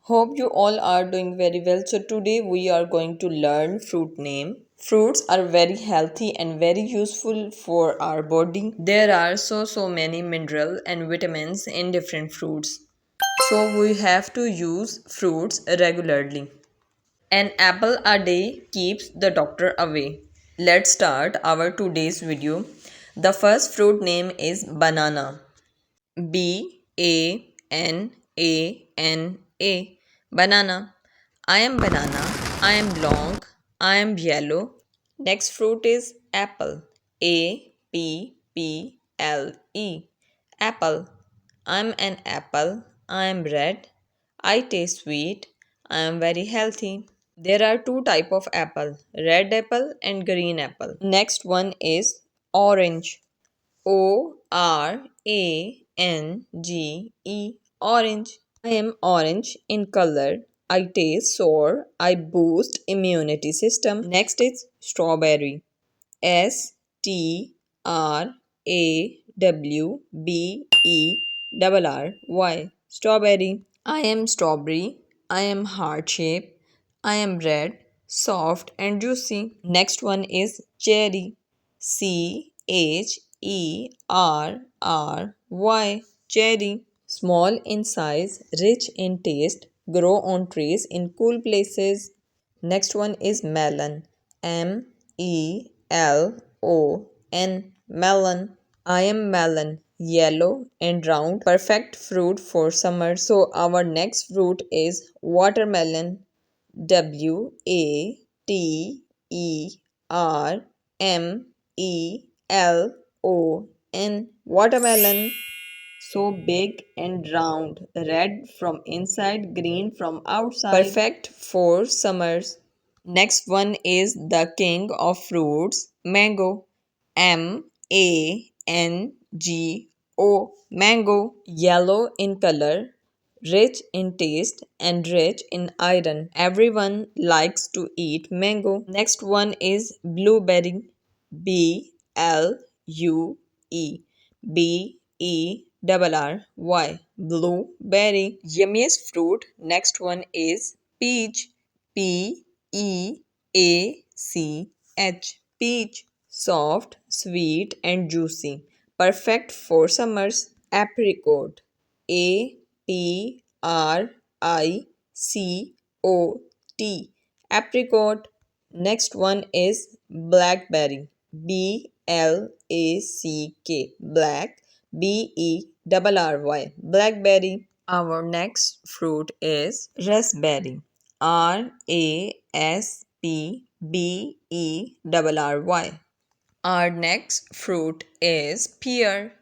Hope you all are doing very well. So today we are going to learn fruit name. Fruits are very healthy and very useful for our body. There are so many mineral and vitamins in different fruits. So we have to use fruits regularly. An apple a day keeps the doctor away. Let's start our today's video. The first fruit name is banana. Banana. Banana. I am banana. I am long. I am yellow. Next fruit is apple. Apple. Apple. I'm an apple. I am red. I taste sweet. I am very healthy. There are two type of apple, red apple and green apple. Next one is orange. Orange. I am orange in color. I taste sour. I boost immunity system. Next is strawberry. Strawberry. Strawberry. I am strawberry. I am heart shape. I am red, soft and juicy. Next one is cherry. Cherry. Cherry. Small in size, rich in taste, grow on trees in cool places. Next one is melon. Melon. I am melon, yellow and round, perfect fruit for summer. So our next fruit is watermelon. Watermelon. So big and round, red from inside, green from outside. Perfect for summers. Next one is the king of fruits, mango. Mango. Yellow in color, rich in taste and rich in iron. Everyone likes to eat mango. Next one is blueberry. Blueberry. Yummiest fruit. Next one is peach. Peach. Soft, sweet and juicy. Perfect for summers. Apricot. Apricot. Next one is blackberry. Blackberry. Our next fruit is raspberry. Raspberry. Our next fruit is pear.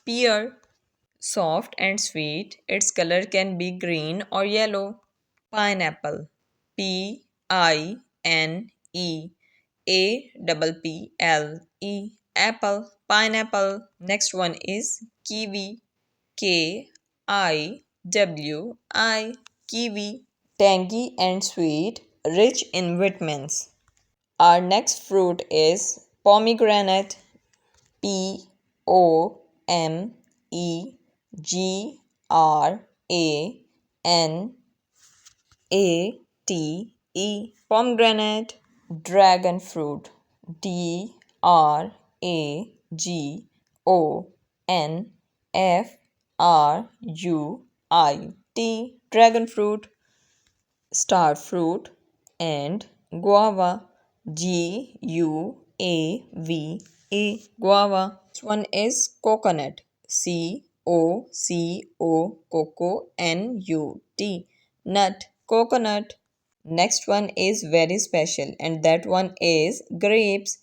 Pear. Soft and sweet. Its color can be green or yellow. Pineapple. Pineapple. Next one is kiwi. Kiwi. Tangy and sweet, rich in vitamins. Our next fruit is pomegranate. Pomegranate. Dragon fruit. Dragon fruit. Star fruit and guava. Guava. Next one is coconut. Coconut. Next one is very special and that one is grapes.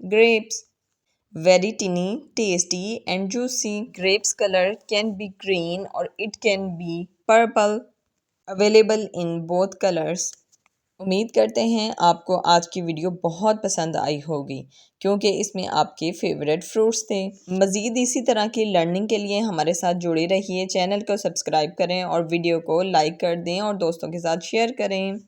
Grapes. Very tiny, tasty and juicy. Grapes color can be green or it can be purple. Available in both colors. उम्मीद करते हैं आपको आज की video बहुत पसंद आई होगी क्योंकि इसमें आपके फेवरेट फ्रूट्स थे। मज़ीद इसी तरह की लर्निंग के लिए हमारे साथ जुड़े रहिए। चैनल को सब्सक्राइब करें और वीडियो को लाइक कर दें और दोस्तों के साथ शेयर करें।